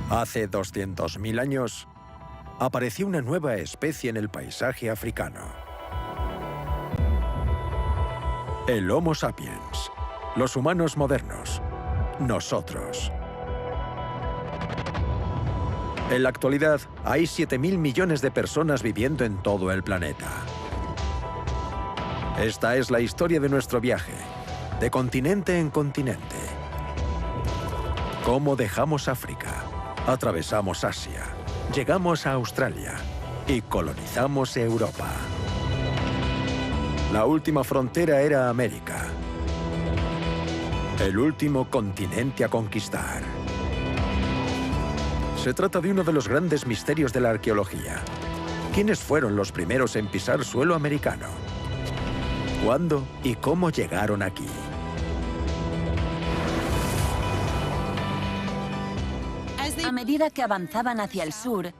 Hace 200.000 años, apareció una nueva especie en el paisaje africano. El Homo sapiens, los humanos modernos, nosotros. En la actualidad, hay 7.000 millones de personas viviendo en todo el planeta. Esta es la historia de nuestro viaje, de continente en continente. Cómo dejamos África, atravesamos Asia, llegamos a Australia y colonizamos Europa. La última frontera era América, el último continente a conquistar. Se trata de uno de los grandes misterios de la arqueología. ¿Quiénes fueron los primeros en pisar suelo americano? ¿Cuándo y cómo llegaron aquí? A medida que avanzaban hacia el sur,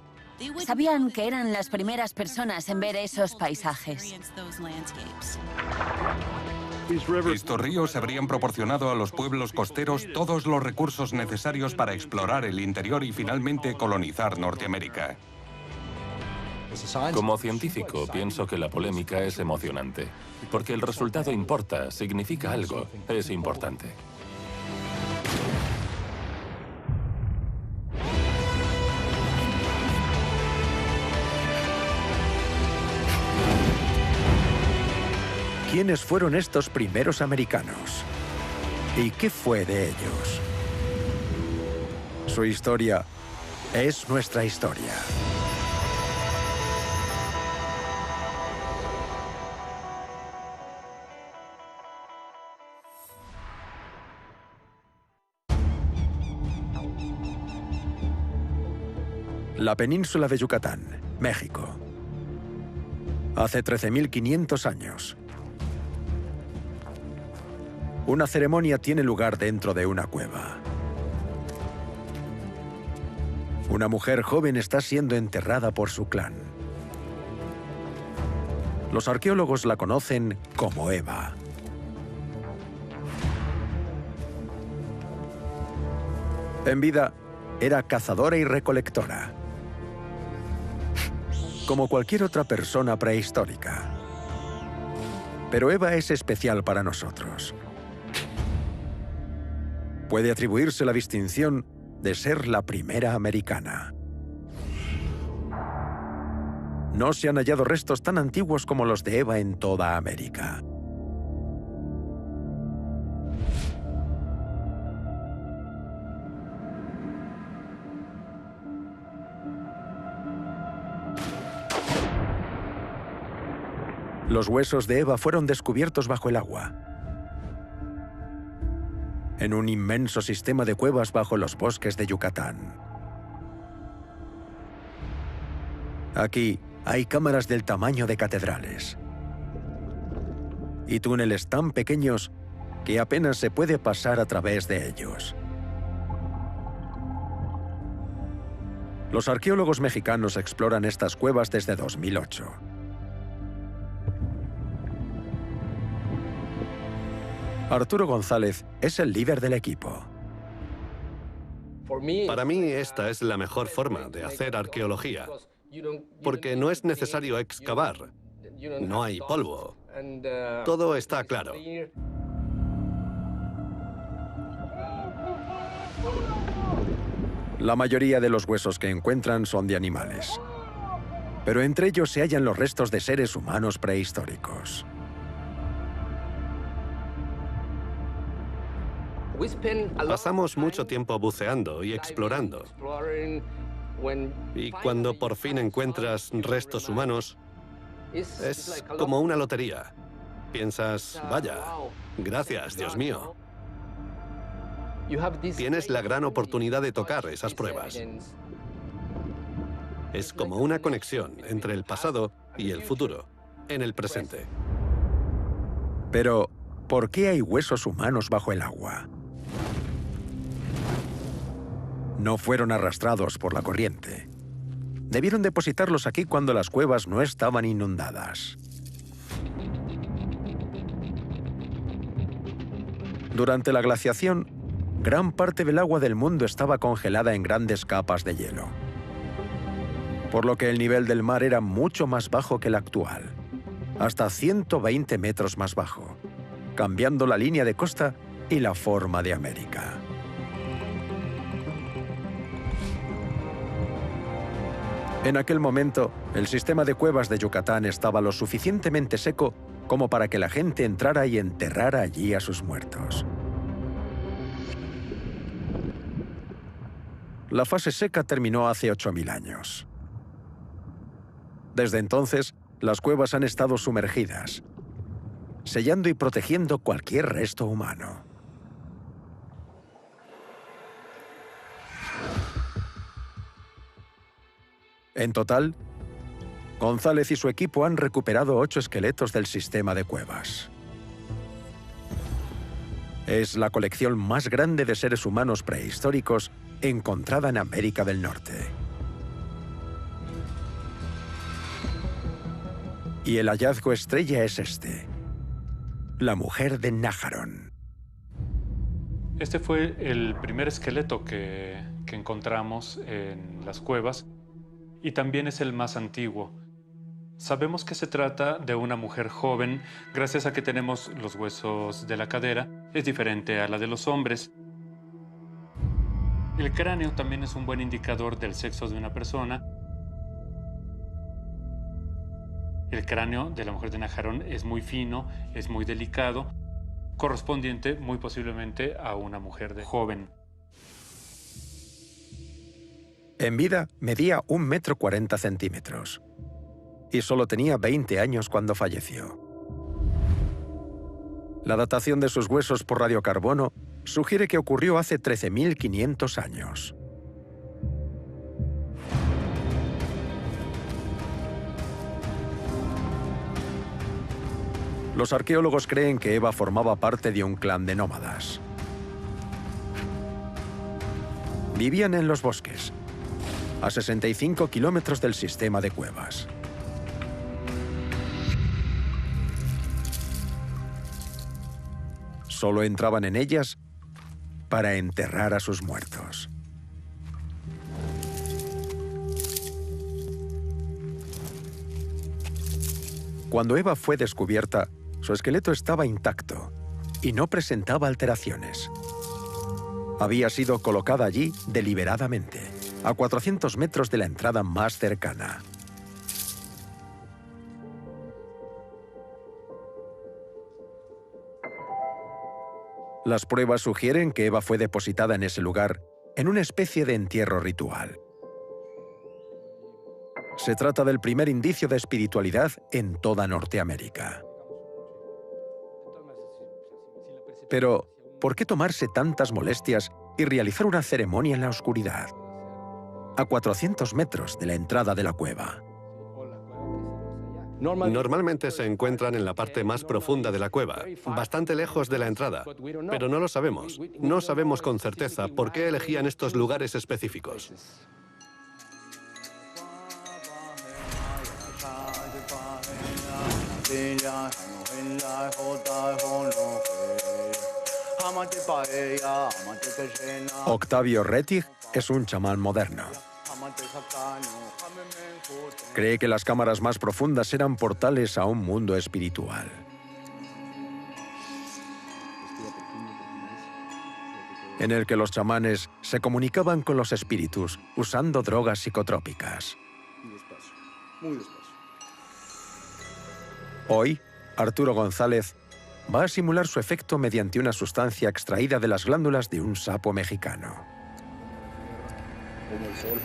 sabían que eran las primeras personas en ver esos paisajes. Estos ríos habrían proporcionado a los pueblos costeros todos los recursos necesarios para explorar el interior y finalmente colonizar Norteamérica. Como científico, pienso que la polémica es emocionante, porque el resultado importa, significa algo, es importante. ¿Quiénes fueron estos primeros americanos? ¿Y qué fue de ellos? Su historia es nuestra historia. La península de Yucatán, México. Hace 13.500 años. Una ceremonia tiene lugar dentro de una cueva. Una mujer joven está siendo enterrada por su clan. Los arqueólogos la conocen como Eva. En vida, era cazadora y recolectora, como cualquier otra persona prehistórica. Pero Eva es especial para nosotros. Puede atribuirse la distinción de ser la primera americana. No se han hallado restos tan antiguos como los de Eva en toda América. Los huesos de Eva fueron descubiertos bajo el agua, en un inmenso sistema de cuevas bajo los bosques de Yucatán. Aquí hay cámaras del tamaño de catedrales y túneles tan pequeños que apenas se puede pasar a través de ellos. Los arqueólogos mexicanos exploran estas cuevas desde 2008. Arturo González es el líder del equipo. Para mí, esta es la mejor forma de hacer arqueología, porque no es necesario excavar, no hay polvo, todo está claro. La mayoría de los huesos que encuentran son de animales, pero entre ellos se hallan los restos de seres humanos prehistóricos. Pasamos mucho tiempo buceando y explorando. Y cuando por fin encuentras restos humanos, es como una lotería. Piensas, vaya, gracias, Dios mío. Tienes la gran oportunidad de tocar esas pruebas. Es como una conexión entre el pasado y el futuro, en el presente. Pero, ¿por qué hay huesos humanos bajo el agua? No fueron arrastrados por la corriente. Debieron depositarlos aquí cuando las cuevas no estaban inundadas. Durante la glaciación, gran parte del agua del mundo estaba congelada en grandes capas de hielo, por lo que el nivel del mar era mucho más bajo que el actual, hasta 120 metros más bajo, cambiando la línea de costa y la forma de América. En aquel momento, el sistema de cuevas de Yucatán estaba lo suficientemente seco como para que la gente entrara y enterrara allí a sus muertos. La fase seca terminó hace 8.000 años. Desde entonces, las cuevas han estado sumergidas, sellando y protegiendo cualquier resto humano. En total, González y su equipo han recuperado 8 esqueletos del sistema de cuevas. Es la colección más grande de seres humanos prehistóricos encontrada en América del Norte. Y el hallazgo estrella es este: la mujer de Nájarón. Este fue el primer esqueleto que encontramos en las cuevas y también es el más antiguo. Sabemos que se trata de una mujer joven gracias a que tenemos los huesos de la cadera, es diferente a la de los hombres. El cráneo también es un buen indicador del sexo de una persona. El cráneo de la mujer de Nájarón es muy fino, es muy delicado, correspondiente muy posiblemente a una mujer joven. En vida medía 1,40 m y solo tenía 20 años cuando falleció. La datación de sus huesos por radiocarbono sugiere que ocurrió hace 13.500 años. Los arqueólogos creen que Eva formaba parte de un clan de nómadas. Vivían en los bosques, a 65 kilómetros del sistema de cuevas. Solo entraban en ellas para enterrar a sus muertos. Cuando Eva fue descubierta, su esqueleto estaba intacto y no presentaba alteraciones. Había sido colocada allí deliberadamente, a 400 metros de la entrada más cercana. Las pruebas sugieren que Eva fue depositada en ese lugar en una especie de entierro ritual. Se trata del primer indicio de espiritualidad en toda Norteamérica. Pero, ¿por qué tomarse tantas molestias y realizar una ceremonia en la oscuridad, a 400 metros de la entrada de la cueva? Normalmente se encuentran en la parte más profunda de la cueva, bastante lejos de la entrada, pero no lo sabemos. No sabemos con certeza por qué elegían estos lugares específicos. Octavio Rettig es un chamán moderno. Cree que las cámaras más profundas eran portales a un mundo espiritual. En el que los chamanes se comunicaban con los espíritus usando drogas psicotrópicas. Hoy, Arturo González va a simular su efecto mediante una sustancia extraída de las glándulas de un sapo mexicano. Como el sol.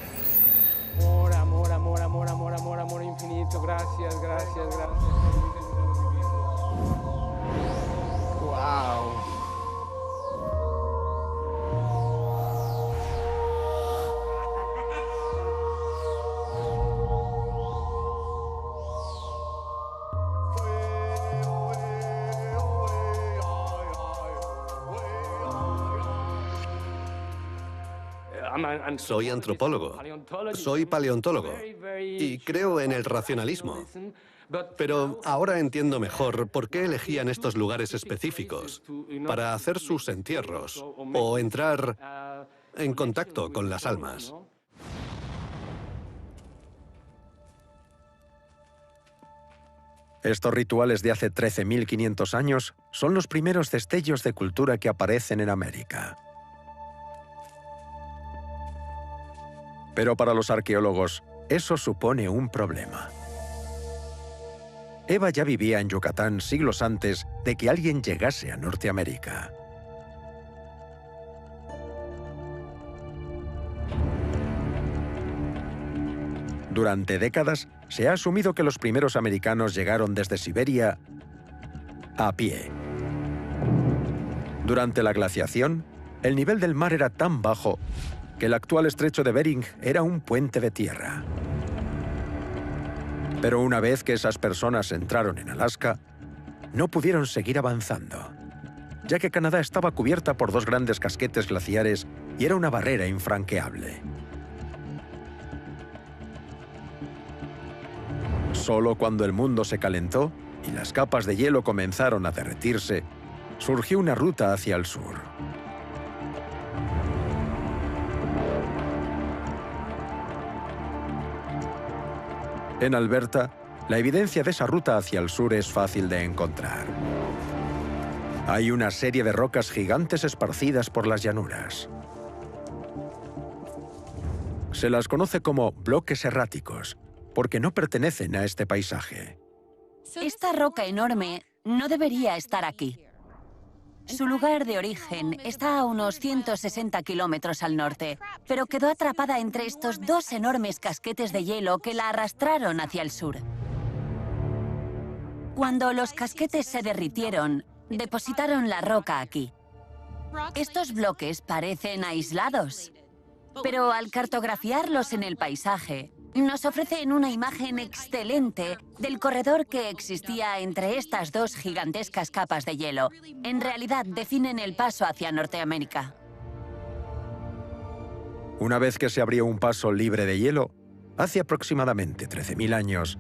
Amor, amor, amor, amor, amor, amor, amor infinito. Gracias, gracias, gracias. Wow. Soy antropólogo, soy paleontólogo y creo en el racionalismo. Pero ahora entiendo mejor por qué elegían estos lugares específicos para hacer sus entierros o entrar en contacto con las almas. Estos rituales de hace 13.500 años son los primeros destellos de cultura que aparecen en América. Pero para los arqueólogos, eso supone un problema. Eva ya vivía en Yucatán siglos antes de que alguien llegase a Norteamérica. Durante décadas, se ha asumido que los primeros americanos llegaron desde Siberia a pie. Durante la glaciación, el nivel del mar era tan bajo que el actual estrecho de Bering era un puente de tierra. Pero una vez que esas personas entraron en Alaska, no pudieron seguir avanzando, ya que Canadá estaba cubierta por dos grandes casquetes glaciares y era una barrera infranqueable. Solo cuando el mundo se calentó y las capas de hielo comenzaron a derretirse, surgió una ruta hacia el sur. En Alberta, la evidencia de esa ruta hacia el sur es fácil de encontrar. Hay una serie de rocas gigantes esparcidas por las llanuras. Se las conoce como bloques erráticos, porque no pertenecen a este paisaje. Esta roca enorme no debería estar aquí. Su lugar de origen está a unos 160 kilómetros al norte, pero quedó atrapada entre estos dos enormes casquetes de hielo que la arrastraron hacia el sur. Cuando los casquetes se derritieron, depositaron la roca aquí. Estos bloques parecen aislados, pero al cartografiarlos en el paisaje, nos ofrecen una imagen excelente del corredor que existía entre estas dos gigantescas capas de hielo. En realidad, definen el paso hacia Norteamérica. Una vez que se abrió un paso libre de hielo, hace aproximadamente 13.000 años,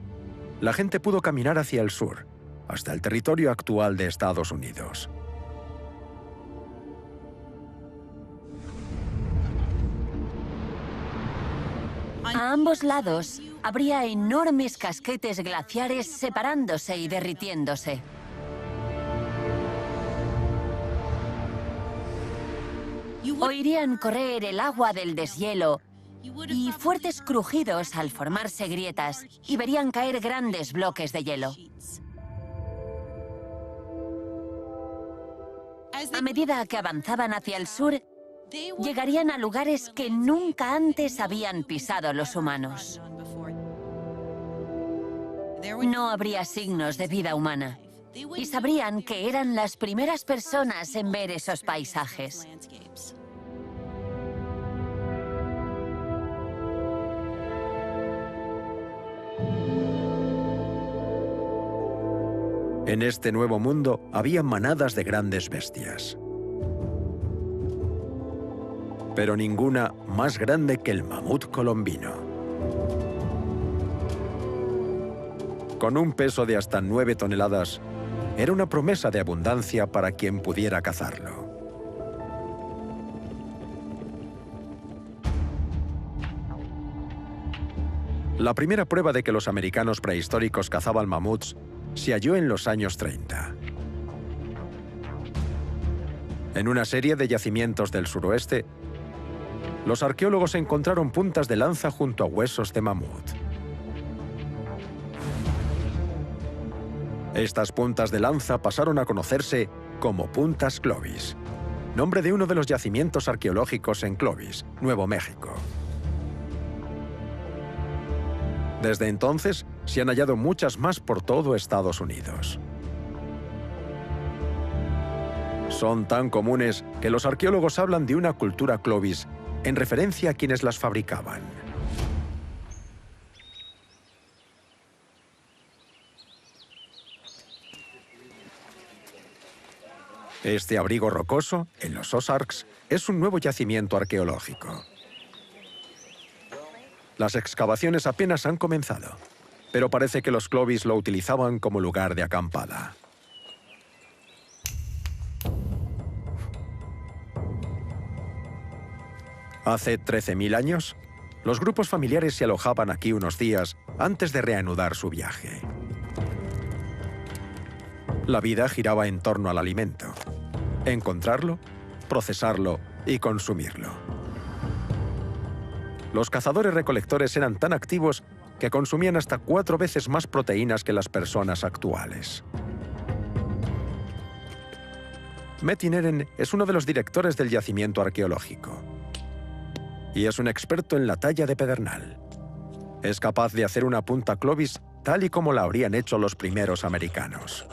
la gente pudo caminar hacia el sur, hasta el territorio actual de Estados Unidos. A ambos lados habría enormes casquetes glaciares separándose y derritiéndose. Oirían correr el agua del deshielo y fuertes crujidos al formarse grietas, y verían caer grandes bloques de hielo. A medida que avanzaban hacia el sur, llegarían a lugares que nunca antes habían pisado los humanos. No habría signos de vida humana, y sabrían que eran las primeras personas en ver esos paisajes. En este nuevo mundo había manadas de grandes bestias, pero ninguna más grande que el mamut colombino. Con un peso de hasta 9 toneladas, era una promesa de abundancia para quien pudiera cazarlo. La primera prueba de que los americanos prehistóricos cazaban mamuts se halló en los años 30. En una serie de yacimientos del suroeste, los arqueólogos encontraron puntas de lanza junto a huesos de mamut. Estas puntas de lanza pasaron a conocerse como Puntas Clovis, nombre de uno de los yacimientos arqueológicos en Clovis, Nuevo México. Desde entonces, se han hallado muchas más por todo Estados Unidos. Son tan comunes que los arqueólogos hablan de una cultura Clovis en referencia a quienes las fabricaban. Este abrigo rocoso, en los Ozarks, es un nuevo yacimiento arqueológico. Las excavaciones apenas han comenzado, pero parece que los Clovis lo utilizaban como lugar de acampada. Hace 13.000 años, los grupos familiares se alojaban aquí unos días antes de reanudar su viaje. La vida giraba en torno al alimento: encontrarlo, procesarlo y consumirlo. Los cazadores-recolectores eran tan activos que consumían hasta 4 veces más proteínas que las personas actuales. Metin Eren es uno de los directores del yacimiento arqueológico y es un experto en la talla de pedernal. Es capaz de hacer una punta Clovis tal y como la habrían hecho los primeros americanos.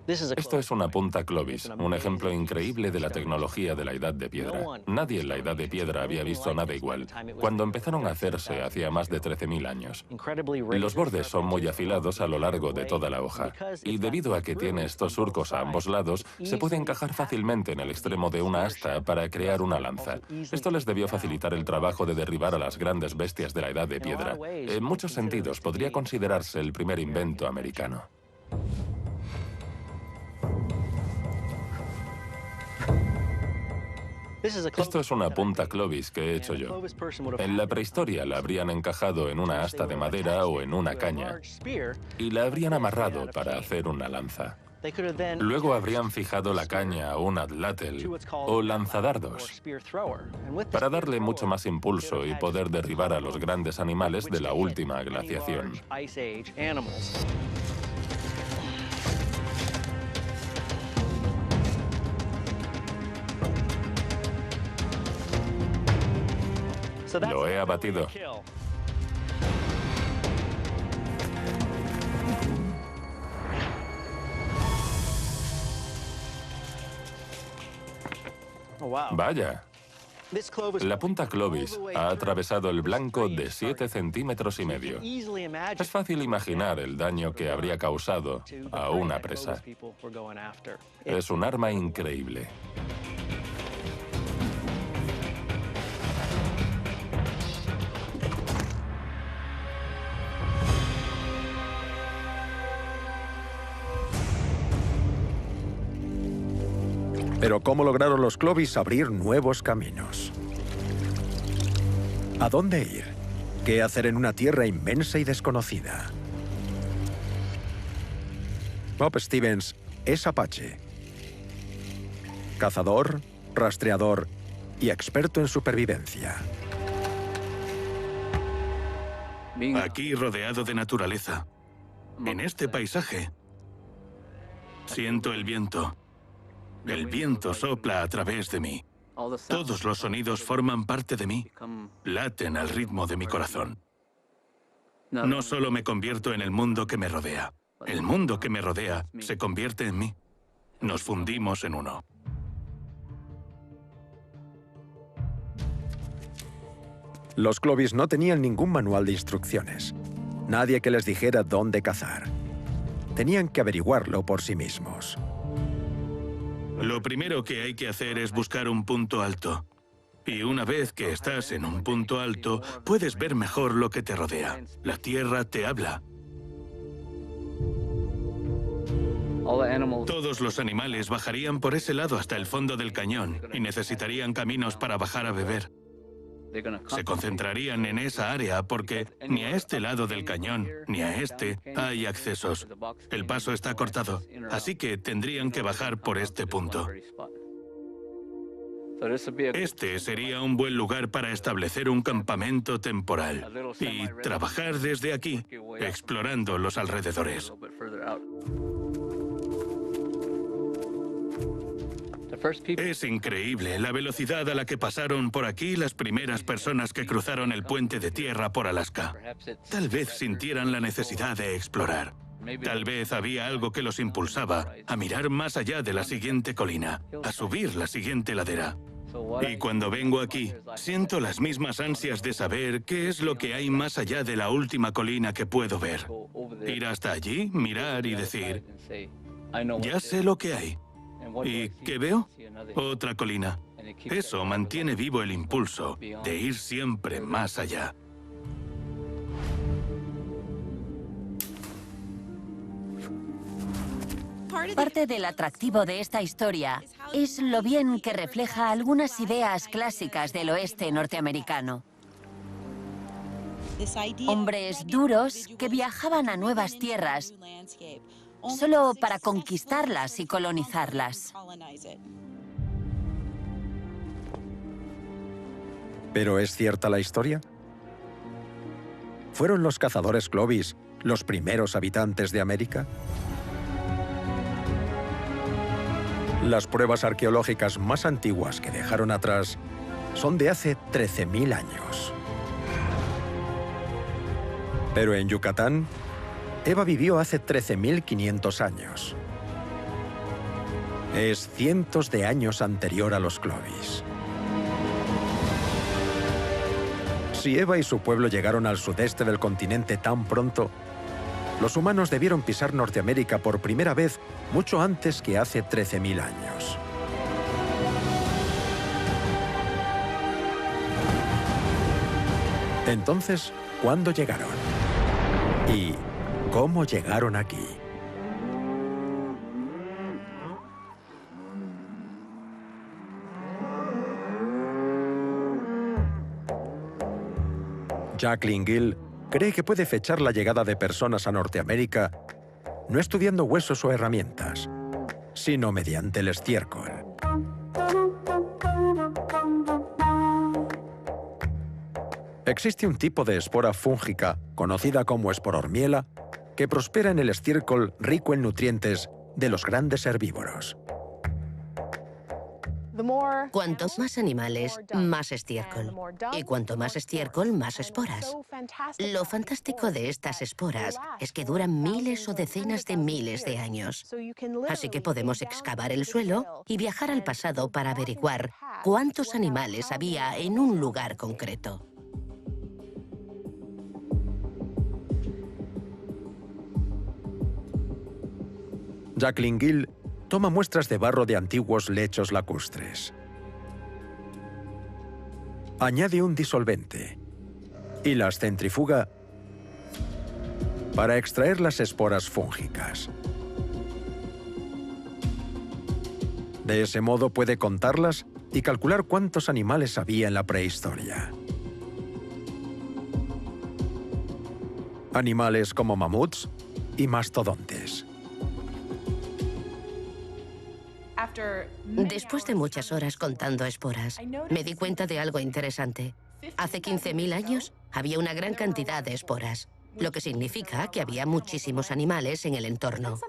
Esto es una punta Clovis, un ejemplo increíble de la tecnología de la Edad de Piedra. Nadie en la Edad de Piedra había visto nada igual. Cuando empezaron a hacerse hacía más de 13.000 años. Los bordes son muy afilados a lo largo de toda la hoja. Y debido a que tiene estos surcos a ambos lados, se puede encajar fácilmente en el extremo de una asta para crear una lanza. Esto les debió facilitar el trabajo de derribar a las grandes bestias de la Edad de Piedra. En muchos sentidos, podría considerarse el primer invento americano. Esto es una punta Clovis que he hecho yo. En la prehistoria la habrían encajado en una asta de madera o en una caña y la habrían amarrado para hacer una lanza. Luego habrían fijado la caña a un atlátel o lanzadardos para darle mucho más impulso y poder derribar a los grandes animales de la última glaciación. Lo he abatido. Vaya. La punta Clovis ha atravesado el blanco de 7,5 centímetros. Es fácil imaginar el daño que habría causado a una presa. Es un arma increíble. Pero ¿cómo lograron los Clovis abrir nuevos caminos? ¿A dónde ir? ¿Qué hacer en una tierra inmensa y desconocida? Bob Stevens es apache. Cazador, rastreador y experto en supervivencia. Aquí rodeado de naturaleza, en este paisaje, siento el viento. El viento sopla a través de mí. Todos los sonidos forman parte de mí, laten al ritmo de mi corazón. No solo me convierto en el mundo que me rodea, el mundo que me rodea se convierte en mí. Nos fundimos en uno. Los Clovis no tenían ningún manual de instrucciones. Nadie que les dijera dónde cazar. Tenían que averiguarlo por sí mismos. Lo primero que hay que hacer es buscar un punto alto. Y una vez que estás en un punto alto, puedes ver mejor lo que te rodea. La tierra te habla. Todos los animales bajarían por ese lado hasta el fondo del cañón y necesitarían caminos para bajar a beber. Se concentrarían en esa área porque ni a este lado del cañón ni a este hay accesos. El paso está cortado, así que tendrían que bajar por este punto. Este sería un buen lugar para establecer un campamento temporal y trabajar desde aquí, explorando los alrededores. Es increíble la velocidad a la que pasaron por aquí las primeras personas que cruzaron el puente de tierra por Alaska. Tal vez sintieran la necesidad de explorar. Tal vez había algo que los impulsaba a mirar más allá de la siguiente colina, a subir la siguiente ladera. Y cuando vengo aquí, siento las mismas ansias de saber qué es lo que hay más allá de la última colina que puedo ver. Ir hasta allí, mirar y decir, ya sé lo que hay. ¿Y qué veo? Otra colina. Eso mantiene vivo el impulso de ir siempre más allá. Parte del atractivo de esta historia es lo bien que refleja algunas ideas clásicas del oeste norteamericano. Hombres duros que viajaban a nuevas tierras solo para conquistarlas y colonizarlas. ¿Pero es cierta la historia? ¿Fueron los cazadores Clovis los primeros habitantes de América? Las pruebas arqueológicas más antiguas que dejaron atrás son de hace 13.000 años. Pero en Yucatán, Eva vivió hace 13.500 años. Es cientos de años anterior a los Clovis. Si Eva y su pueblo llegaron al sudeste del continente tan pronto, los humanos debieron pisar Norteamérica por primera vez mucho antes que hace 13.000 años. Entonces, ¿cuándo llegaron? ¿Y cómo llegaron aquí? Jacqueline Gill cree que puede fechar la llegada de personas a Norteamérica no estudiando huesos o herramientas, sino mediante el estiércol. Existe un tipo de espora fúngica, conocida como esporormiela, que prospera en el estiércol rico en nutrientes de los grandes herbívoros. Cuantos más animales, más estiércol. Y cuanto más estiércol, más esporas. Lo fantástico de estas esporas es que duran miles o decenas de miles de años. Así que podemos excavar el suelo y viajar al pasado para averiguar cuántos animales había en un lugar concreto. Jacqueline Gill toma muestras de barro de antiguos lechos lacustres. Añade un disolvente y las centrifuga para extraer las esporas fúngicas. De ese modo puede contarlas y calcular cuántos animales había en la prehistoria. Animales como mamuts y mastodontes. Después de muchas horas contando esporas, me di cuenta de algo interesante. Hace 15.000 años había una gran cantidad de esporas, lo que significa que había muchísimos animales en el entorno.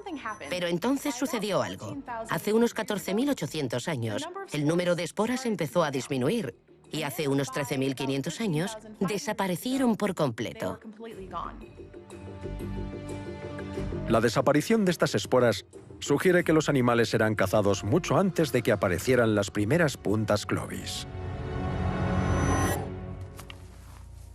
Pero entonces sucedió algo. Hace unos 14.800 años, el número de esporas empezó a disminuir y hace unos 13.500 años desaparecieron por completo. La desaparición de estas esporas sugiere que los animales eran cazados mucho antes de que aparecieran las primeras puntas Clovis.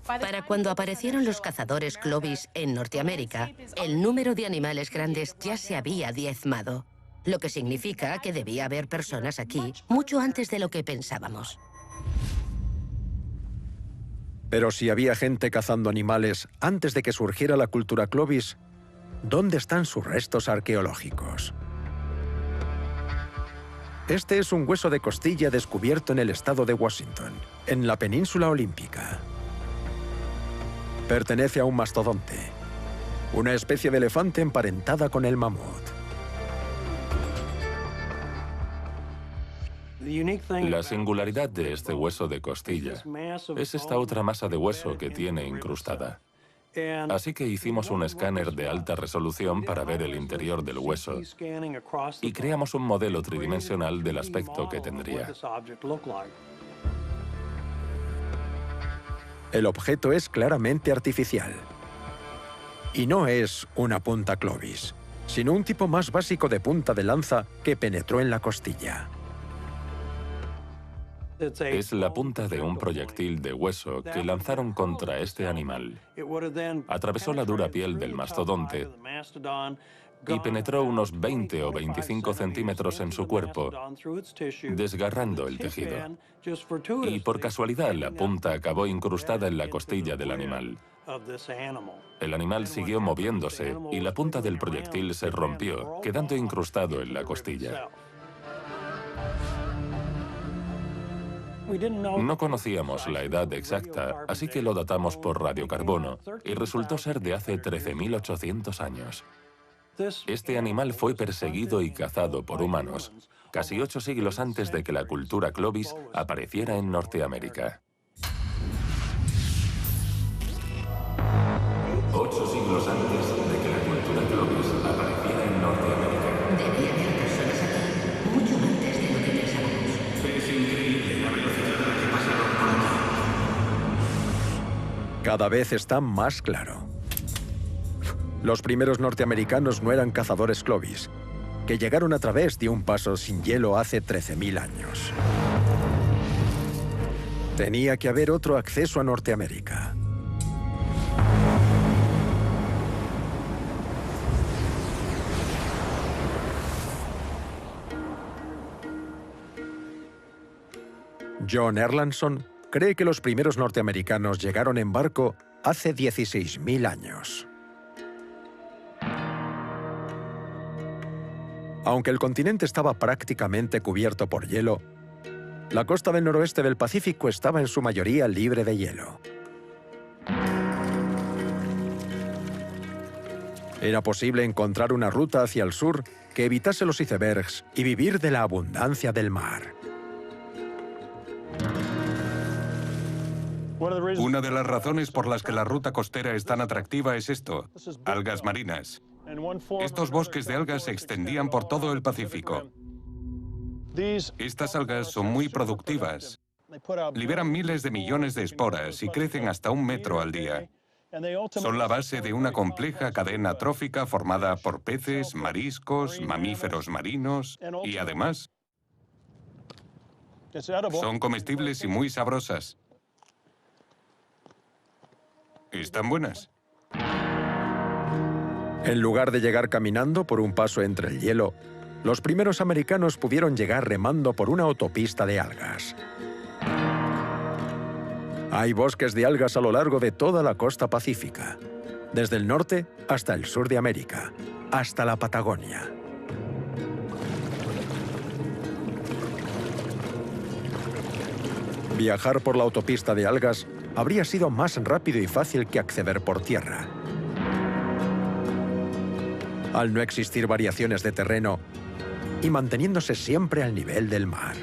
Para cuando aparecieron los cazadores Clovis en Norteamérica, el número de animales grandes ya se había diezmado, lo que significa que debía haber personas aquí mucho antes de lo que pensábamos. Pero si había gente cazando animales antes de que surgiera la cultura Clovis, ¿dónde están sus restos arqueológicos? Este es un hueso de costilla descubierto en el estado de Washington, en la península olímpica. Pertenece a un mastodonte, una especie de elefante emparentada con el mamut. La singularidad de este hueso de costilla es esta otra masa de hueso que tiene incrustada. Así que hicimos un escáner de alta resolución para ver el interior del hueso y creamos un modelo tridimensional del aspecto que tendría. El objeto es claramente artificial. Y no es una punta Clovis, sino un tipo más básico de punta de lanza que penetró en la costilla. Es la punta de un proyectil de hueso que lanzaron contra este animal. Atravesó la dura piel del mastodonte y penetró unos 20 o 25 centímetros en su cuerpo, desgarrando el tejido. Y por casualidad, la punta acabó incrustada en la costilla del animal. El animal siguió moviéndose y la punta del proyectil se rompió, quedando incrustado en la costilla. No conocíamos la edad exacta, así que lo datamos por radiocarbono, y resultó ser de hace 13.800 años. Este animal fue perseguido y cazado por humanos, casi 8 siglos antes de que la cultura Clovis apareciera en Norteamérica. 8 siglos antes de que la cultura Clovis apareciera en Norteamérica. Debía haber personas aquí, mucho antes de lo que pensábamos. Es increíble la velocidad a la que pasaron por aquí. Cada vez está más claro. Los primeros norteamericanos no eran cazadores Clovis, que llegaron a través de un paso sin hielo hace 13.000 años. Tenía que haber otro acceso a Norteamérica. John Erlandson cree que los primeros norteamericanos llegaron en barco hace 16.000 años. Aunque el continente estaba prácticamente cubierto por hielo, la costa del noroeste del Pacífico estaba en su mayoría libre de hielo. Era posible encontrar una ruta hacia el sur que evitase los icebergs y vivir de la abundancia del mar. Una de las razones por las que la ruta costera es tan atractiva es esto: algas marinas. Estos bosques de algas se extendían por todo el Pacífico. Estas algas son muy productivas. Liberan miles de millones de esporas y crecen hasta 1 metro al día. Son la base de una compleja cadena trófica formada por peces, mariscos, mamíferos marinos y, además, son comestibles y muy sabrosas. ¿Están buenas? En lugar de llegar caminando por un paso entre el hielo, los primeros americanos pudieron llegar remando por una autopista de algas. Hay bosques de algas a lo largo de toda la costa pacífica, desde el norte hasta el sur de América, hasta la Patagonia. Viajar por la autopista de algas habría sido más rápido y fácil que acceder por tierra. Al no existir variaciones de terreno y manteniéndose siempre al nivel del mar.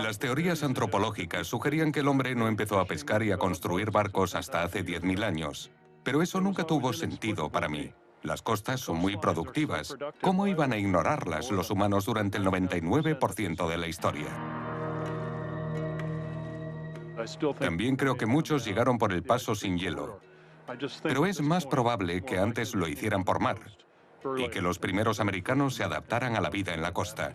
Las teorías antropológicas sugerían que el hombre no empezó a pescar y a construir barcos hasta hace 10.000 años. Pero eso nunca tuvo sentido para mí. Las costas son muy productivas. ¿Cómo iban a ignorarlas los humanos durante el 99% de la historia? También creo que muchos llegaron por el paso sin hielo. Pero es más probable que antes lo hicieran por mar y que los primeros americanos se adaptaran a la vida en la costa.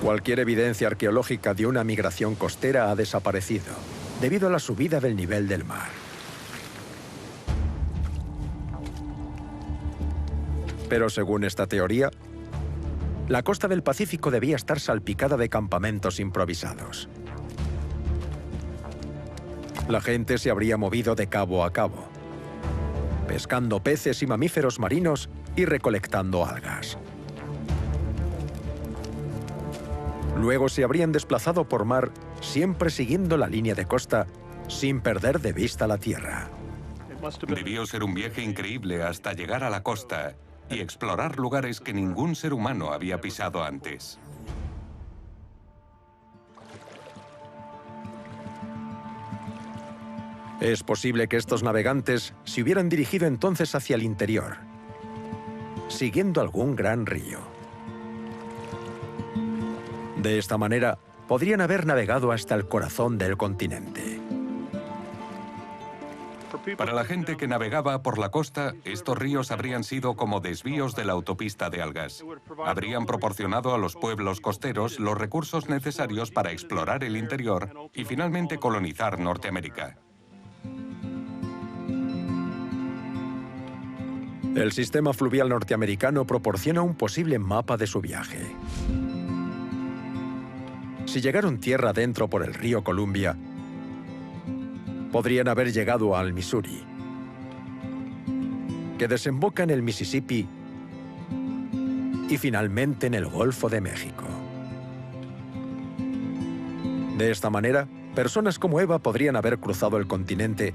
Cualquier evidencia arqueológica de una migración costera ha desaparecido debido a la subida del nivel del mar. Pero según esta teoría, la costa del Pacífico debía estar salpicada de campamentos improvisados. La gente se habría movido de cabo a cabo, pescando peces y mamíferos marinos y recolectando algas. Luego se habrían desplazado por mar, siempre siguiendo la línea de costa, sin perder de vista la tierra. Debió ser un viaje increíble hasta llegar a la costa y explorar lugares que ningún ser humano había pisado antes. Es posible que estos navegantes se hubieran dirigido entonces hacia el interior, siguiendo algún gran río. De esta manera, podrían haber navegado hasta el corazón del continente. Para la gente que navegaba por la costa, estos ríos habrían sido como desvíos de la autopista de algas. Habrían proporcionado a los pueblos costeros los recursos necesarios para explorar el interior y finalmente colonizar Norteamérica. El sistema fluvial norteamericano proporciona un posible mapa de su viaje. Si llegaron tierra adentro por el río Columbia, podrían haber llegado al Missouri, que desemboca en el Mississippi y finalmente en el Golfo de México. De esta manera, personas como Eva podrían haber cruzado el continente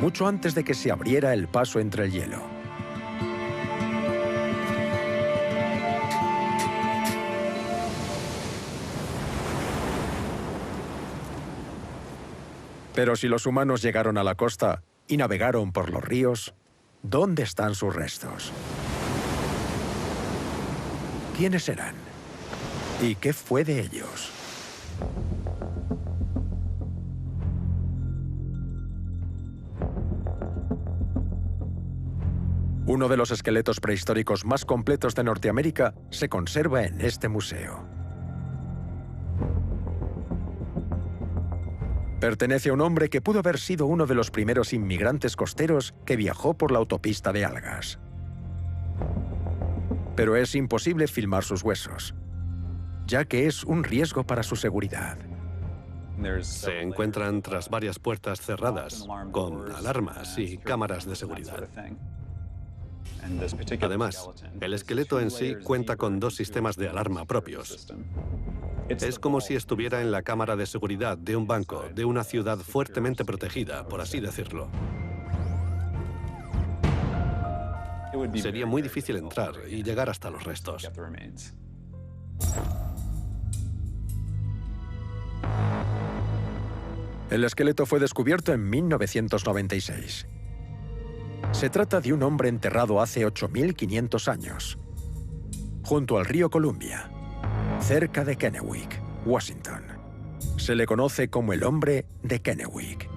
mucho antes de que se abriera el paso entre el hielo. Pero si los humanos llegaron a la costa y navegaron por los ríos, ¿dónde están sus restos? ¿Quiénes eran? ¿Y qué fue de ellos? Uno de los esqueletos prehistóricos más completos de Norteamérica se conserva en este museo. Pertenece a un hombre que pudo haber sido uno de los primeros inmigrantes costeros que viajó por la autopista de algas. Pero es imposible filmar sus huesos, ya que es un riesgo para su seguridad. Se encuentran tras varias puertas cerradas, con alarmas y cámaras de seguridad. Además, el esqueleto en sí cuenta con 2 sistemas de alarma propios. Es como si estuviera en la cámara de seguridad de un banco, de una ciudad fuertemente protegida, por así decirlo. Sería muy difícil entrar y llegar hasta los restos. El esqueleto fue descubierto en 1996. Se trata de un hombre enterrado hace 8.500 años, junto al río Columbia, cerca de Kennewick, Washington. Se le conoce como el hombre de Kennewick.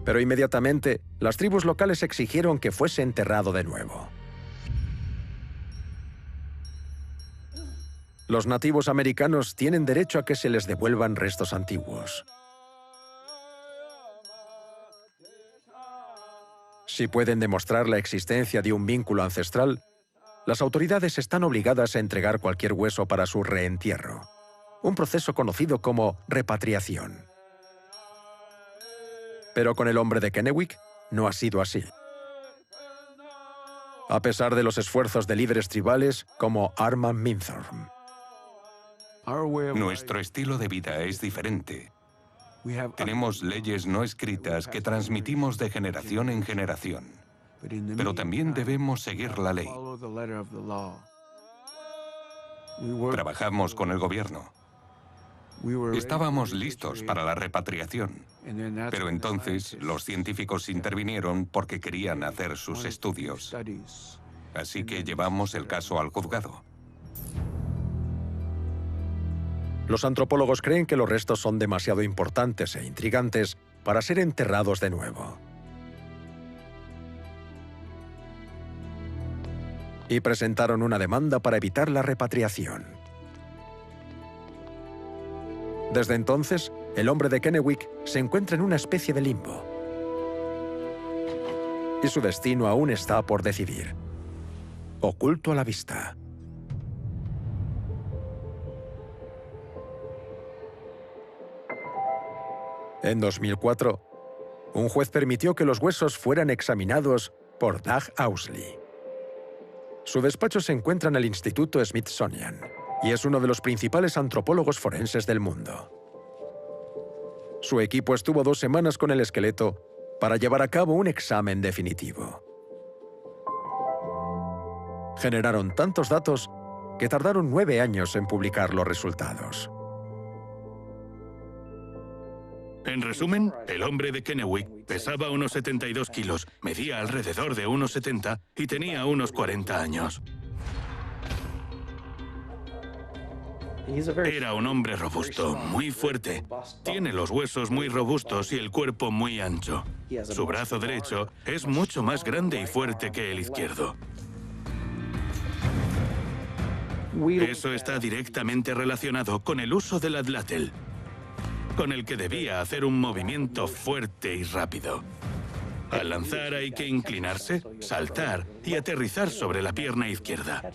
Pero inmediatamente, las tribus locales exigieron que fuese enterrado de nuevo. Los nativos americanos tienen derecho a que se les devuelvan restos antiguos. Si pueden demostrar la existencia de un vínculo ancestral, las autoridades están obligadas a entregar cualquier hueso para su reentierro, un proceso conocido como repatriación. Pero con el hombre de Kennewick no ha sido así. A pesar de los esfuerzos de líderes tribales como Armand Minthorn. Nuestro estilo de vida es diferente. Tenemos leyes no escritas que transmitimos de generación en generación. Pero también debemos seguir la ley. Trabajamos con el gobierno. Estábamos listos para la repatriación. Pero entonces los científicos intervinieron porque querían hacer sus estudios. Así que llevamos el caso al juzgado. Los antropólogos creen que los restos son demasiado importantes e intrigantes para ser enterrados de nuevo. Y presentaron una demanda para evitar la repatriación. Desde entonces, el hombre de Kennewick se encuentra en una especie de limbo. Y su destino aún está por decidir. Oculto a la vista. En 2004, un juez permitió que los huesos fueran examinados por Doug Ousley. Su despacho se encuentra en el Instituto Smithsonian y es uno de los principales antropólogos forenses del mundo. Su equipo estuvo 2 semanas con el esqueleto para llevar a cabo un examen definitivo. Generaron tantos datos que tardaron 9 años en publicar los resultados. En resumen, el hombre de Kennewick pesaba unos 72 kilos, medía alrededor de unos 70 y tenía unos 40 años. Era un hombre robusto, muy fuerte. Tiene los huesos muy robustos y el cuerpo muy ancho. Su brazo derecho es mucho más grande y fuerte que el izquierdo. Eso está directamente relacionado con el uso del adlátel, con el que debía hacer un movimiento fuerte y rápido. Al lanzar hay que inclinarse, saltar y aterrizar sobre la pierna izquierda.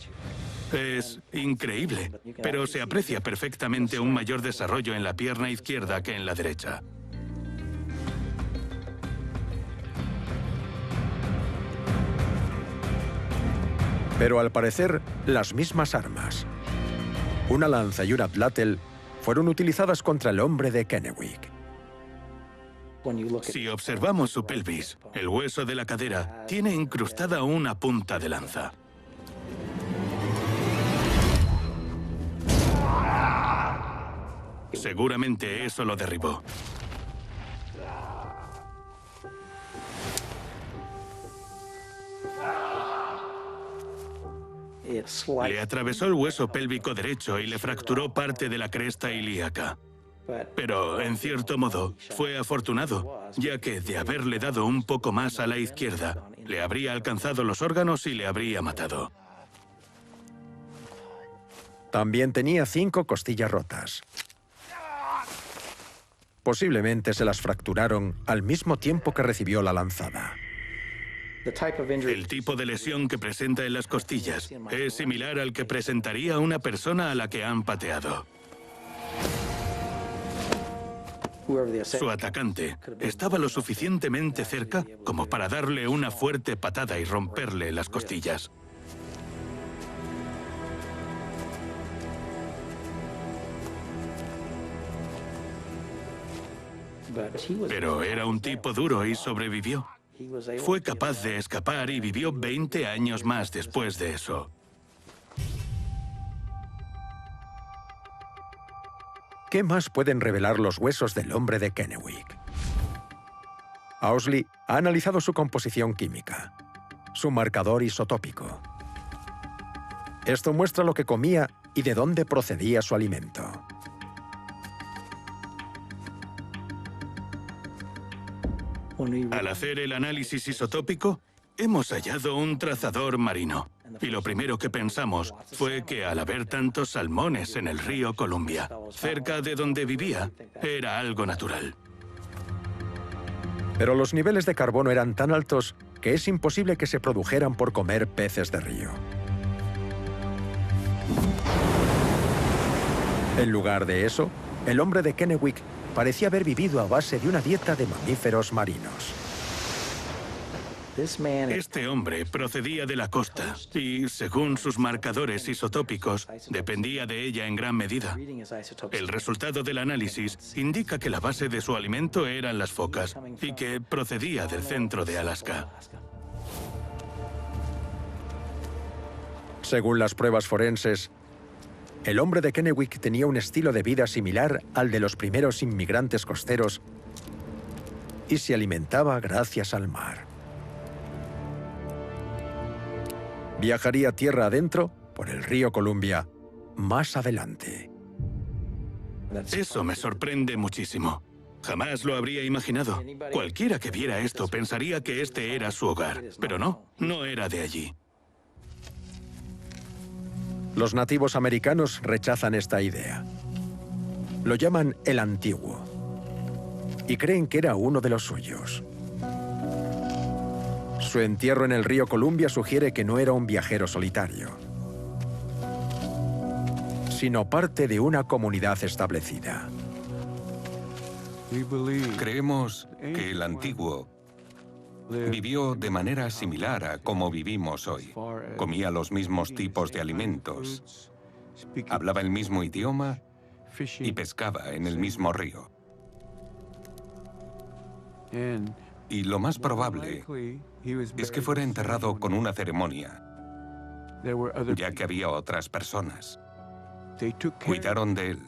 Es increíble, pero se aprecia perfectamente un mayor desarrollo en la pierna izquierda que en la derecha. Pero al parecer, las mismas armas, una lanza y un atlatl, fueron utilizadas contra el hombre de Kennewick. Si observamos su pelvis, el hueso de la cadera tiene incrustada una punta de lanza. Seguramente eso lo derribó. Le atravesó el hueso pélvico derecho y le fracturó parte de la cresta ilíaca. Pero, en cierto modo, fue afortunado, ya que de haberle dado un poco más a la izquierda, le habría alcanzado los órganos y le habría matado. También tenía 5 costillas rotas. Posiblemente se las fracturaron al mismo tiempo que recibió la lanzada. El tipo de lesión que presenta en las costillas es similar al que presentaría una persona a la que han pateado. Su atacante estaba lo suficientemente cerca como para darle una fuerte patada y romperle las costillas. Pero era un tipo duro y sobrevivió. Fue capaz de escapar y vivió 20 años más después de eso. ¿Qué más pueden revelar los huesos del hombre de Kennewick? Owsley ha analizado su composición química, su marcador isotópico. Esto muestra lo que comía y de dónde procedía su alimento. Al hacer el análisis isotópico, hemos hallado un trazador marino. Y lo primero que pensamos fue que al haber tantos salmones en el río Columbia, cerca de donde vivía, era algo natural. Pero los niveles de carbono eran tan altos que es imposible que se produjeran por comer peces de río. En lugar de eso, el hombre de Kennewick parecía haber vivido a base de una dieta de mamíferos marinos. Este hombre procedía de la costa y, según sus marcadores isotópicos, dependía de ella en gran medida. El resultado del análisis indica que la base de su alimento eran las focas y que procedía del centro de Alaska. Según las pruebas forenses, el hombre de Kennewick tenía un estilo de vida similar al de los primeros inmigrantes costeros y se alimentaba gracias al mar. Viajaría tierra adentro por el río Columbia más adelante. Eso me sorprende muchísimo. Jamás lo habría imaginado. Cualquiera que viera esto pensaría que este era su hogar, pero no, no era de allí. Los nativos americanos rechazan esta idea. Lo llaman el antiguo y creen que era uno de los suyos. Su entierro en el río Columbia sugiere que no era un viajero solitario, sino parte de una comunidad establecida. Creemos que el antiguo vivió de manera similar a como vivimos hoy. Comía los mismos tipos de alimentos, hablaba el mismo idioma y pescaba en el mismo río. Y lo más probable es que fuera enterrado con una ceremonia, ya que había otras personas. Cuidaron de él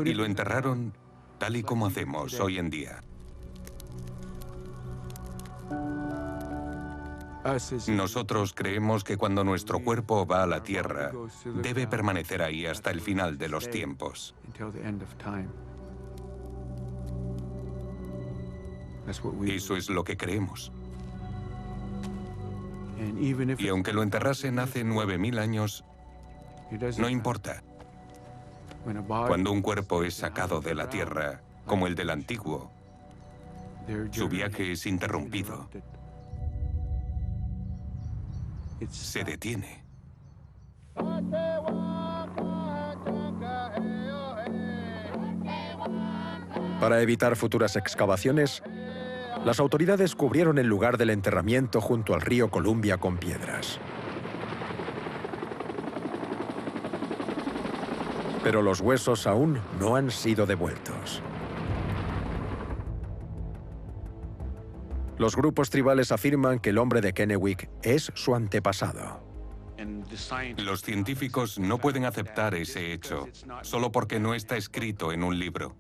y lo enterraron tal y como hacemos hoy en día. Nosotros creemos que cuando nuestro cuerpo va a la tierra, debe permanecer ahí hasta el final de los tiempos. Eso es lo que creemos. Y aunque lo enterrasen hace 9000 años, no importa. Cuando un cuerpo es sacado de la tierra, como el del antiguo, Su viaje es interrumpido. Se detiene. Para evitar futuras excavaciones, las autoridades cubrieron el lugar del enterramiento junto al río Columbia con piedras. Pero los huesos aún no han sido devueltos. Los grupos tribales afirman que el hombre de Kennewick es su antepasado. Los científicos no pueden aceptar ese hecho, solo porque no está escrito en un libro.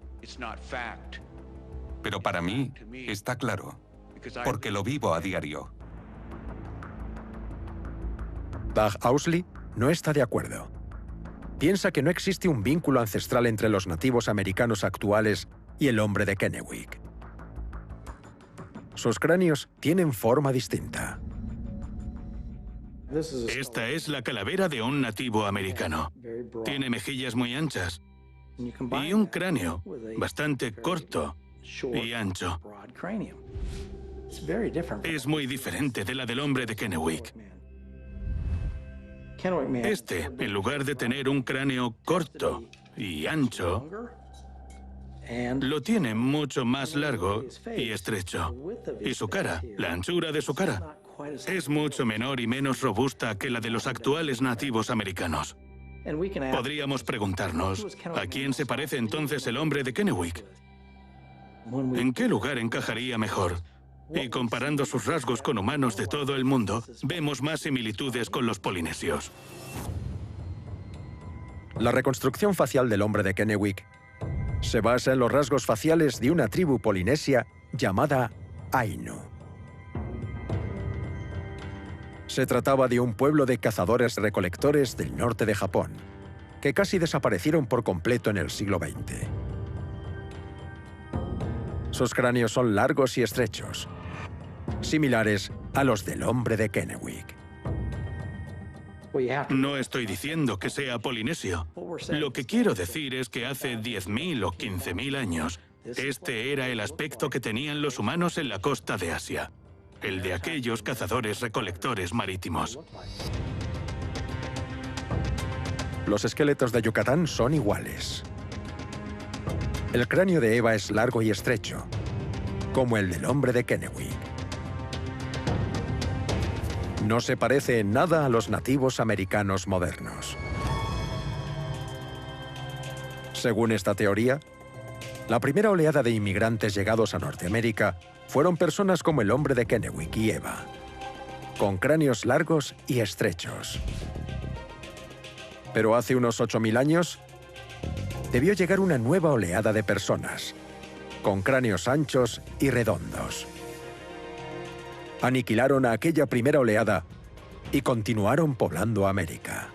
Pero para mí está claro, porque lo vivo a diario. Doug Ousley no está de acuerdo. Piensa que no existe un vínculo ancestral entre los nativos americanos actuales y el hombre de Kennewick. Sus cráneos tienen forma distinta. Esta es la calavera de un nativo americano. Tiene mejillas muy anchas y un cráneo bastante corto y ancho. Es muy diferente de la del hombre de Kennewick. Este, en lugar de tener un cráneo corto y ancho, lo tiene mucho más largo y estrecho. Y su cara, la anchura de su cara, es mucho menor y menos robusta que la de los actuales nativos americanos. Podríamos preguntarnos, ¿a quién se parece entonces el hombre de Kennewick? ¿En qué lugar encajaría mejor? Y comparando sus rasgos con humanos de todo el mundo, vemos más similitudes con los polinesios. La reconstrucción facial del hombre de Kennewick se basa en los rasgos faciales de una tribu polinesia llamada Ainu. Se trataba de un pueblo de cazadores-recolectores del norte de Japón, que casi desaparecieron por completo en el siglo XX. Sus cráneos son largos y estrechos, similares a los del hombre de Kennewick. No estoy diciendo que sea polinesio. Lo que quiero decir es que hace 10.000 o 15.000 años, este era el aspecto que tenían los humanos en la costa de Asia, el de aquellos cazadores-recolectores marítimos. Los esqueletos de Yucatán son iguales. El cráneo de Eva es largo y estrecho, como el del hombre de Kennewick. No se parece en nada a los nativos americanos modernos. Según esta teoría, la primera oleada de inmigrantes llegados a Norteamérica fueron personas como el hombre de Kennewick y Eva, con cráneos largos y estrechos. Pero hace unos 8.000 años, debió llegar una nueva oleada de personas, con cráneos anchos y redondos. Aniquilaron a aquella primera oleada y continuaron poblando América.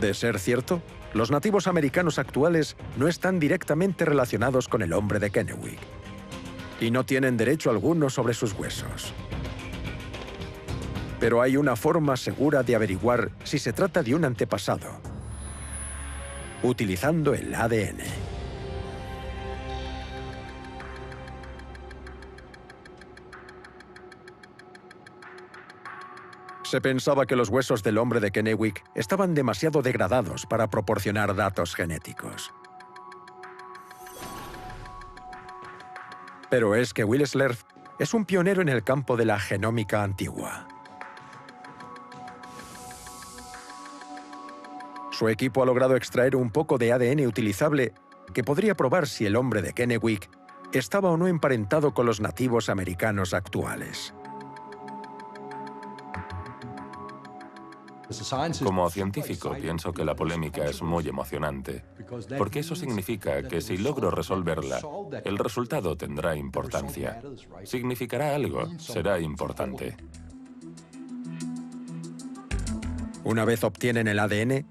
De ser cierto, los nativos americanos actuales no están directamente relacionados con el hombre de Kennewick y no tienen derecho alguno sobre sus huesos. Pero hay una forma segura de averiguar si se trata de un antepasado, utilizando el ADN. Se pensaba que los huesos del hombre de Kennewick estaban demasiado degradados para proporcionar datos genéticos. Pero es que Will Slerth es un pionero en el campo de la genómica antigua. Su equipo ha logrado extraer un poco de ADN utilizable que podría probar si el hombre de Kennewick estaba o no emparentado con los nativos americanos actuales. Como científico, pienso que la polémica es muy emocionante, porque eso significa que si logro resolverla, el resultado tendrá importancia. Significará algo, será importante. Una vez obtienen el ADN,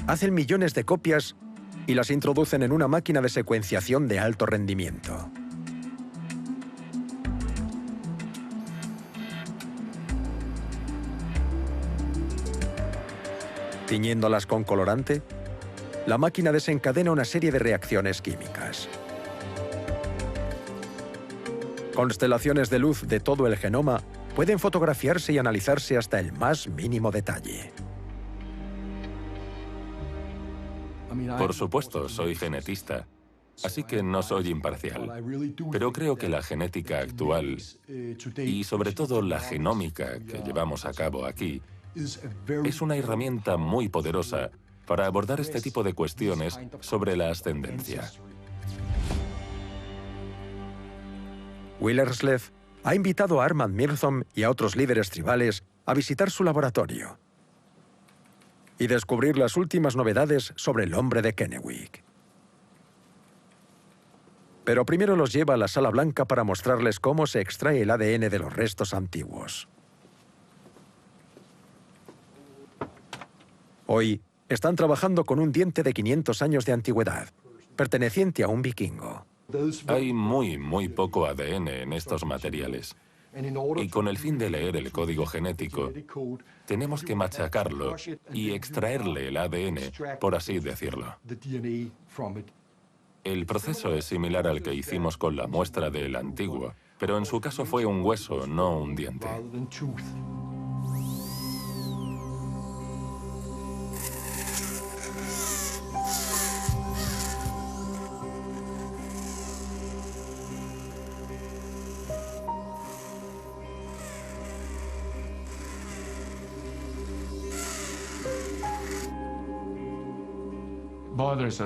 hacen millones de copias y las introducen en una máquina de secuenciación de alto rendimiento. Tiñéndolas con colorante, la máquina desencadena una serie de reacciones químicas. Constelaciones de luz de todo el genoma pueden fotografiarse y analizarse hasta el más mínimo detalle. Por supuesto, soy genetista, así que no soy imparcial. Pero creo que la genética actual, y sobre todo la genómica que llevamos a cabo aquí, es una herramienta muy poderosa para abordar este tipo de cuestiones sobre la ascendencia. Willerslev ha invitado a Armand Mirzohm y a otros líderes tribales a visitar su laboratorio y descubrir las últimas novedades sobre el hombre de Kennewick. Pero primero los lleva a la Sala Blanca para mostrarles cómo se extrae el ADN de los restos antiguos. Hoy están trabajando con un diente de 500 años de antigüedad, perteneciente a un vikingo. Hay muy poco ADN en estos materiales. Y con el fin de leer el código genético, tenemos que machacarlo y extraerle el ADN, por así decirlo. El proceso es similar al que hicimos con la muestra del antiguo, pero en su caso fue un hueso, no un diente.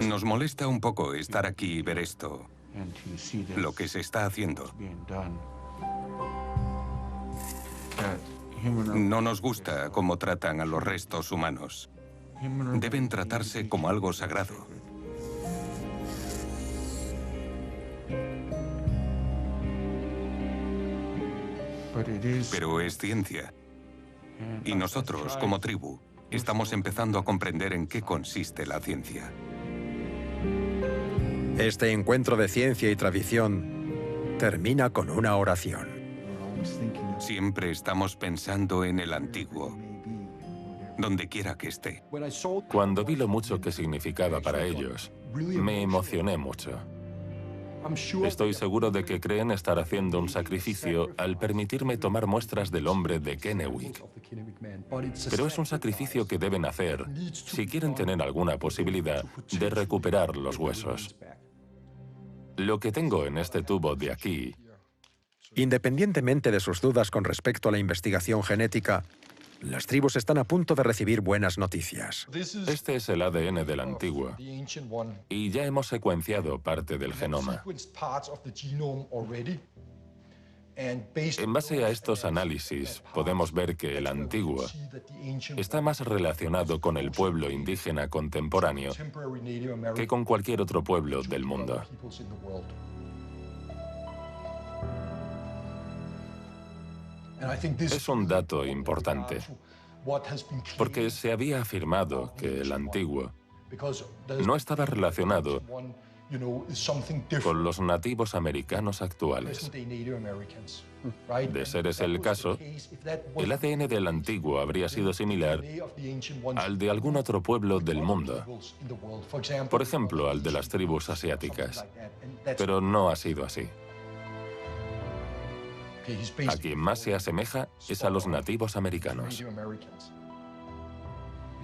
Nos molesta un poco estar aquí y ver esto, lo que se está haciendo. No nos gusta cómo tratan a los restos humanos. Deben tratarse como algo sagrado. Pero es ciencia. Y nosotros, como tribu, estamos empezando a comprender en qué consiste la ciencia. Este encuentro de ciencia y tradición termina con una oración. Siempre estamos pensando en el antiguo, donde quiera que esté. Cuando vi lo mucho que significaba para ellos, me emocioné mucho. Estoy seguro de que creen estar haciendo un sacrificio al permitirme tomar muestras del hombre de Kennewick. Pero es un sacrificio que deben hacer si quieren tener alguna posibilidad de recuperar los huesos. Lo que tengo en este tubo de aquí... Independientemente de sus dudas con respecto a la investigación genética, las tribus están a punto de recibir buenas noticias. Este es el ADN del antiguo, y ya hemos secuenciado parte del genoma. En base a estos análisis, podemos ver que el antiguo está más relacionado con el pueblo indígena contemporáneo que con cualquier otro pueblo del mundo. Es un dato importante, porque se había afirmado que el antiguo no estaba relacionado con los nativos americanos actuales. De ser ese el caso, el ADN del antiguo habría sido similar al de algún otro pueblo del mundo, por ejemplo, al de las tribus asiáticas, pero no ha sido así. A quien más se asemeja es a los nativos americanos.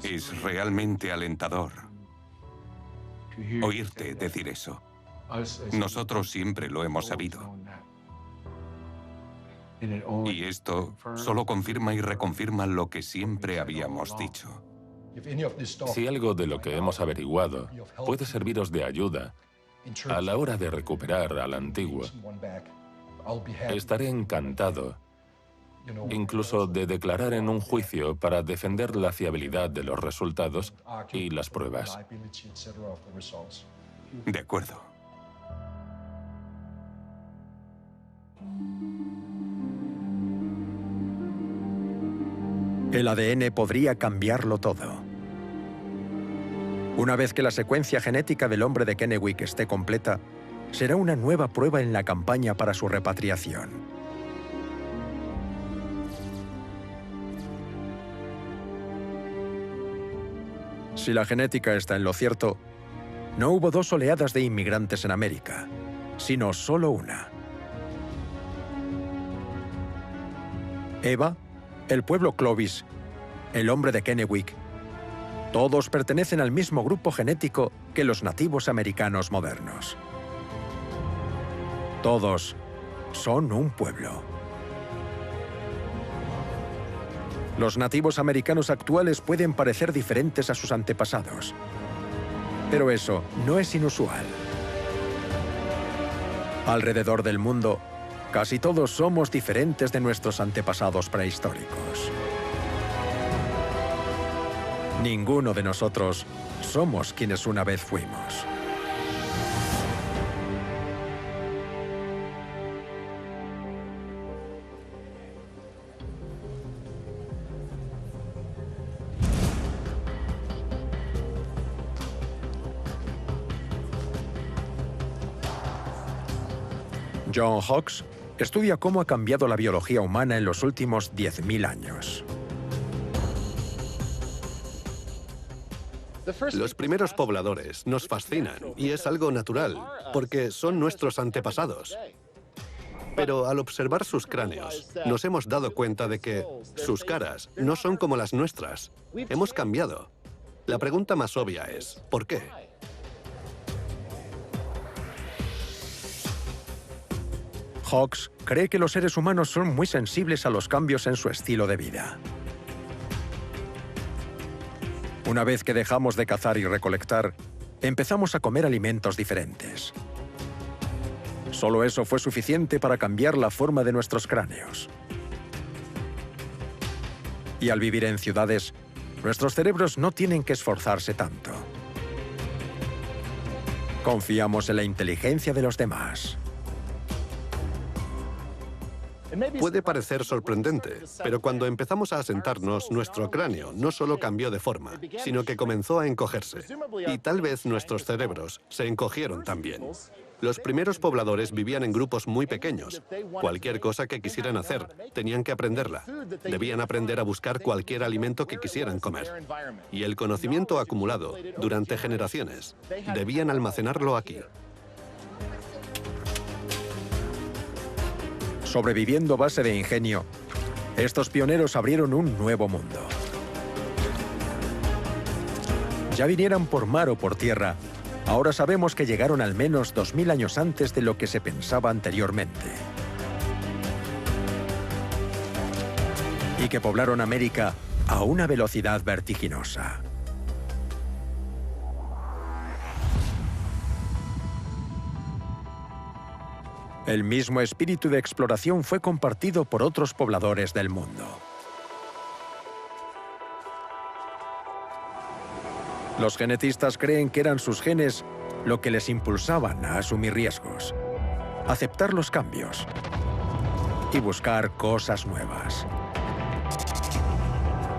Es realmente alentador oírte decir eso. Nosotros siempre lo hemos sabido. Y esto solo confirma y reconfirma lo que siempre habíamos dicho. Si algo de lo que hemos averiguado puede serviros de ayuda a la hora de recuperar al antiguo, estaré encantado, incluso de declarar en un juicio para defender la fiabilidad de los resultados y las pruebas. De acuerdo. El ADN podría cambiarlo todo. Una vez que la secuencia genética del hombre de Kennewick esté completa, será una nueva prueba en la campaña para su repatriación. Si la genética está en lo cierto, no hubo dos oleadas de inmigrantes en América, sino solo una. Eva, el pueblo Clovis, el hombre de Kennewick, todos pertenecen al mismo grupo genético que los nativos americanos modernos. Todos son un pueblo. Los nativos americanos actuales pueden parecer diferentes a sus antepasados, pero eso no es inusual. Alrededor del mundo, casi todos somos diferentes de nuestros antepasados prehistóricos. Ninguno de nosotros somos quienes una vez fuimos. John Hawkes estudia cómo ha cambiado la biología humana en los últimos 10.000 años. Los primeros pobladores nos fascinan y es algo natural, porque son nuestros antepasados. Pero al observar sus cráneos, nos hemos dado cuenta de que sus caras no son como las nuestras. Hemos cambiado. La pregunta más obvia es, ¿por qué? Hawkes cree que los seres humanos son muy sensibles a los cambios en su estilo de vida. Una vez que dejamos de cazar y recolectar, empezamos a comer alimentos diferentes. Solo eso fue suficiente para cambiar la forma de nuestros cráneos. Y al vivir en ciudades, nuestros cerebros no tienen que esforzarse tanto. Confiamos en la inteligencia de los demás. Puede parecer sorprendente, pero cuando empezamos a asentarnos, nuestro cráneo no solo cambió de forma, sino que comenzó a encogerse. Y tal vez nuestros cerebros se encogieron también. Los primeros pobladores vivían en grupos muy pequeños. Cualquier cosa que quisieran hacer, tenían que aprenderla. Debían aprender a buscar cualquier alimento que quisieran comer. Y el conocimiento acumulado durante generaciones, debían almacenarlo aquí. Sobreviviendo a base de ingenio, estos pioneros abrieron un nuevo mundo. Ya vinieran por mar o por tierra, ahora sabemos que llegaron al menos 2000 años antes de lo que se pensaba anteriormente. Y que poblaron América a una velocidad vertiginosa. El mismo espíritu de exploración fue compartido por otros pobladores del mundo. Los genetistas creen que eran sus genes lo que les impulsaban a asumir riesgos, aceptar los cambios y buscar cosas nuevas.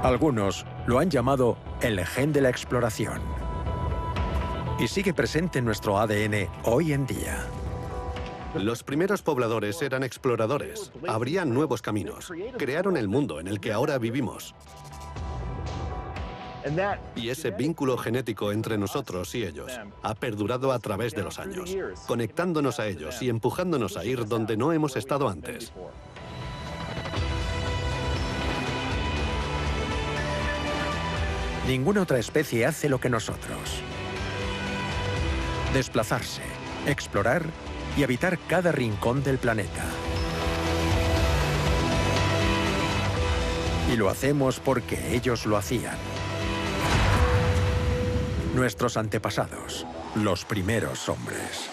Algunos lo han llamado el gen de la exploración y sigue presente en nuestro ADN hoy en día. Los primeros pobladores eran exploradores, abrían nuevos caminos, crearon el mundo en el que ahora vivimos. Y ese vínculo genético entre nosotros y ellos ha perdurado a través de los años, conectándonos a ellos y empujándonos a ir donde no hemos estado antes. Ninguna otra especie hace lo que nosotros. Desplazarse, explorar y habitar cada rincón del planeta. Y lo hacemos porque ellos lo hacían. Nuestros antepasados, los primeros hombres.